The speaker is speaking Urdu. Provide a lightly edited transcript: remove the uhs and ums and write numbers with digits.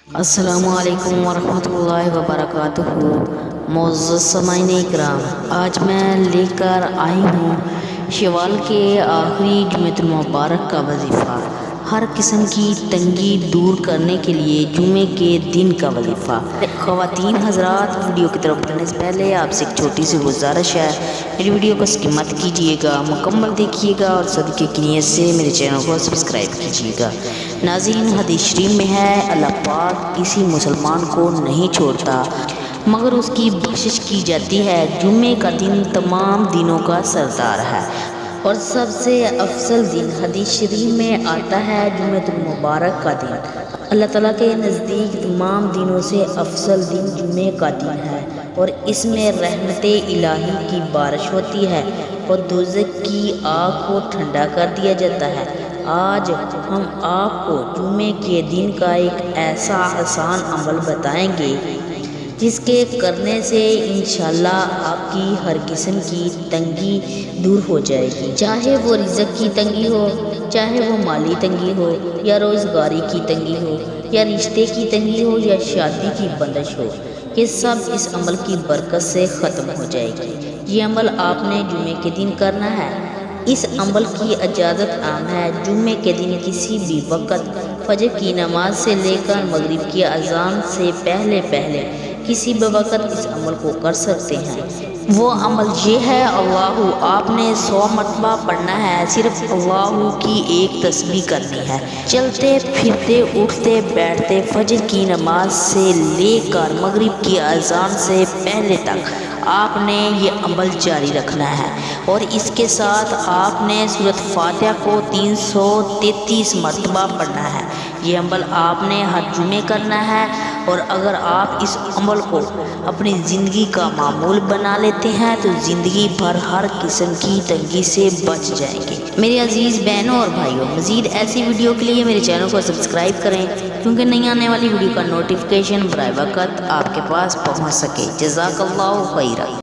السلام علیکم ورحمۃ اللہ وبرکاتہ۔ معزز سامعین اکرام، آج میں لے کر آئی ہوں شوال کے آخری جمعۃ المبارک کا وظیفہ، ہر قسم کی تنگی دور کرنے کے لیے جمعے کے دن کا وظیفہ۔ خواتین حضرات، ویڈیو کی طرف بڑھنے سے پہلے آپ سے ایک چھوٹی سی گزارش ہے، میری ویڈیو کو سکپ مت کیجیے گا، مکمل دیکھیے گا اور صدقے کی نیت سے میرے چینل کو سبسکرائب کیجیے گا۔ ناظرین، حدیث شریف میں ہے، اللہ پاک کسی مسلمان کو نہیں چھوڑتا مگر اس کی بخشش کی جاتی ہے۔ جمعے کا دن تمام دنوں کا سردار ہے اور سب سے افضل دن حدیث شریف میں آتا ہے جمعۃ المبارک کا دن۔ اللہ تعالیٰ کے نزدیک تمام دنوں سے افضل دن جمعے کا دن ہے اور اس میں رحمت الہی کی بارش ہوتی ہے اور دوزخ کی آگ کو ٹھنڈا کر دیا جاتا ہے۔ آج ہم آپ کو جمعے کے دن کا ایک ایسا آسان عمل بتائیں گے جس کے کرنے سے انشاءاللہ آپ کی ہر قسم کی تنگی دور ہو جائے گی، چاہے وہ رزق کی تنگی ہو، چاہے وہ مالی تنگی ہو یا روزگاری کی تنگی ہو یا رشتے کی تنگی ہو یا شادی کی بندش ہو، یہ سب اس عمل کی برکت سے ختم ہو جائے گی۔ یہ عمل آپ نے جمعے کے دن کرنا ہے۔ اس عمل کی اجازت عام ہے، جمعے کے دن کسی بھی وقت فجر کی نماز سے لے کر مغرب کی اذان سے پہلے کسی بھی وقت اس عمل کو کر سکتے ہیں۔ وہ عمل یہ ہے، اللہ آپ نے 100 مرتبہ پڑھنا ہے، صرف اللہ کی ایک تسبیح کرنی ہے۔ چلتے پھرتے اٹھتے بیٹھتے فجر کی نماز سے لے کر مغرب کی اذان سے پہلے تک آپ نے یہ عمل جاری رکھنا ہے اور اس کے ساتھ آپ نے سورۃ فاتحہ کو 333 مرتبہ پڑھنا ہے۔ یہ عمل آپ نے ہر جمعے کرنا ہے اور اگر آپ اس عمل کو اپنی زندگی کا معمول بنا لیتے ہیں تو زندگی بھر ہر قسم کی تنگی سے بچ جائیں گے۔ میرے عزیز بہنوں اور بھائیوں، مزید ایسی ویڈیو کے لیے میرے چینل کو سبسکرائب کریں کیونکہ نئی آنے والی ویڈیو کا نوٹیفیکیشن برائے وقت آپ کے پاس پہنچ سکے۔ جزاک اللہ خیرا۔